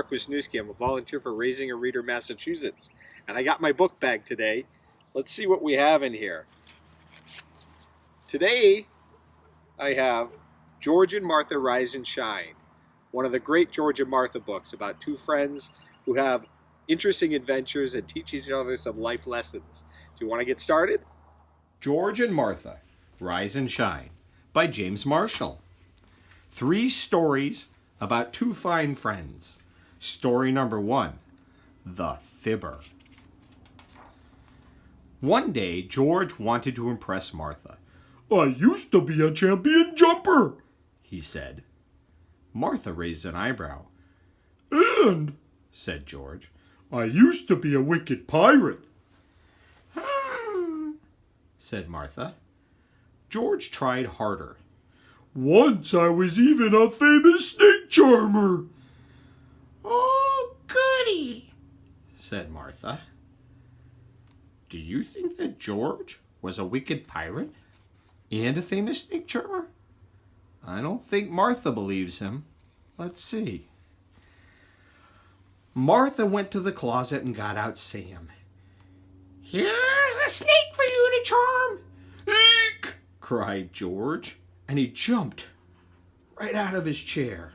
Mark Wisnewski. I'm a volunteer for Raising a Reader Massachusetts. And I got my book bag today. Let's see what we have in here. Today, I have George and Martha Rise and Shine, one of the great George and Martha books about two friends who have interesting adventures and teach each other some life lessons. Do you want to get started? George and Martha Rise and Shine by James Marshall. 3 stories about 2 fine friends. Story number 1, The Fibber. One day, George wanted to impress Martha. "I used to be a champion jumper," he said. Martha raised an eyebrow. "And," said George, "I used to be a wicked pirate." Said Martha. George tried harder. "Once I was even a famous snake charmer." "Oh, goody," said Martha. Do you think that George was a wicked pirate and a famous snake charmer? I don't think Martha believes him. Let's see. Martha went to the closet and got out Sam. "Here's a snake for you to charm!" "Eek!" cried George, and he jumped right out of his chair.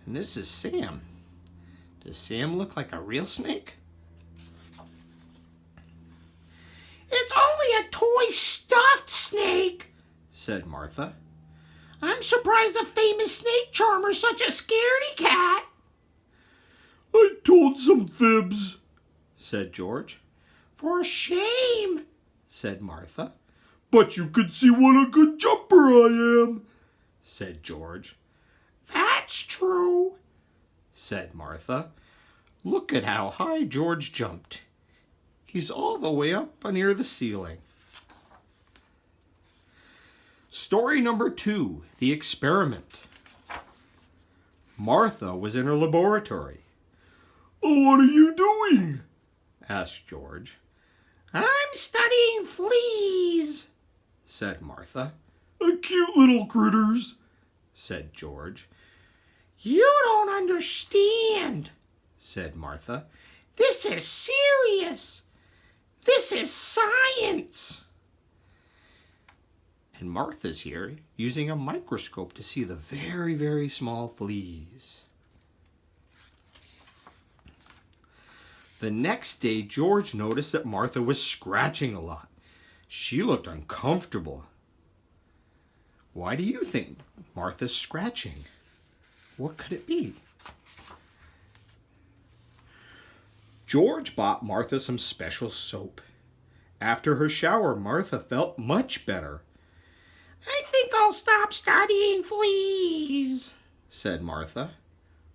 And this is Sam. Does Sam look like a real snake? "It's only a toy stuffed snake," said Martha. "I'm surprised a famous snake charmer's such a scaredy cat." "I told some fibs," said George. "For shame," said Martha. "But you could see what a good jumper I am," said George. "That's true," said Martha. "Look at how high George jumped. He's all the way up near the ceiling." Story number 2, The Experiment. Martha was in her laboratory. "Oh, what are you doing?" asked George. "I'm studying fleas," said Martha. "Cute little critters," said George. "You don't understand," said Martha. "This is serious. This is science." And Martha's here using a microscope to see the very, very small fleas. The next day, George noticed that Martha was scratching a lot. She looked uncomfortable. Why do you think Martha's scratching? What could it be? George bought Martha some special soap. After her shower, Martha felt much better. "I think I'll stop studying fleas," said Martha.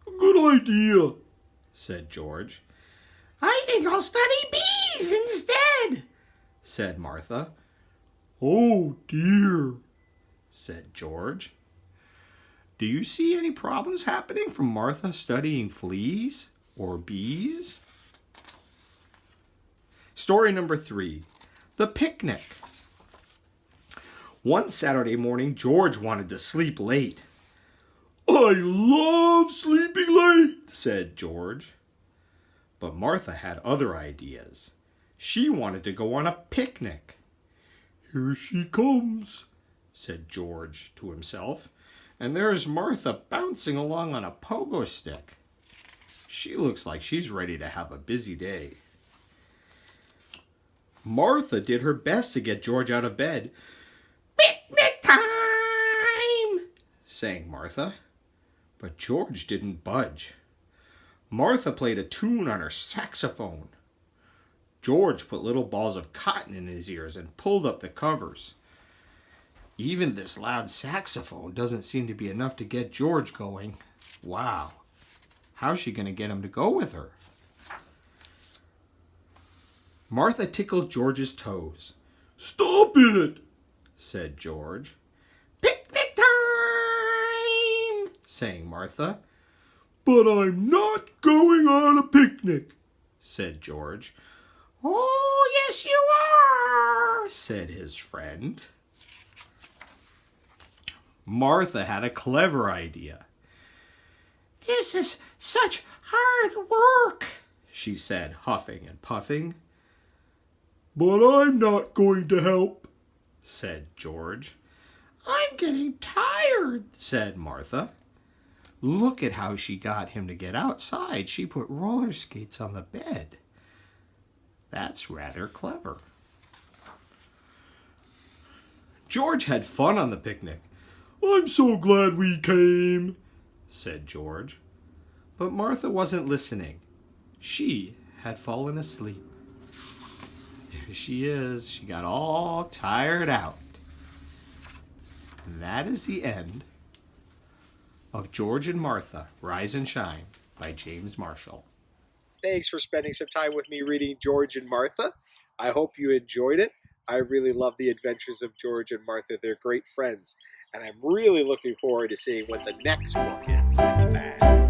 "Good idea," said George. "I think I'll study bees instead," said Martha. "Oh, dear," said George. Do you see any problems happening from Martha studying fleas or bees? Story number 3, The Picnic. One Saturday morning, George wanted to sleep late. "I love sleeping late," said George. But Martha had other ideas. She wanted to go on a picnic. "Here she comes," said George to himself. And there's Martha bouncing along on a pogo stick. She looks like she's ready to have a busy day. Martha did her best to get George out of bed. "Picnic time!" sang Martha. But George didn't budge. Martha played a tune on her saxophone. George put little balls of cotton in his ears and pulled up the covers. Even this loud saxophone doesn't seem to be enough to get George going. Wow. How's she going to get him to go with her? Martha tickled George's toes. "Stop it," said George. "Picnic time!" sang Martha. "But I'm not going on a picnic," said George. "Oh, yes you are," said his friend. Martha had a clever idea. This is such hard work, she said, huffing and puffing. But I'm not going to help, said George. I'm getting tired, said Martha. Look at how she got him to get outside. She put roller skates on the bed. That's rather clever. George had fun on the picnic. I'm so glad we came, said George. But Martha wasn't listening. She had fallen asleep. There she is. She got all tired out. And that is the end of George and Martha, Rise and Shine by James Marshall. Thanks for spending some time with me reading George and Martha. I hope you enjoyed it. I really love the adventures of George and Martha. They're great friends. And I'm really looking forward to seeing what the next book is.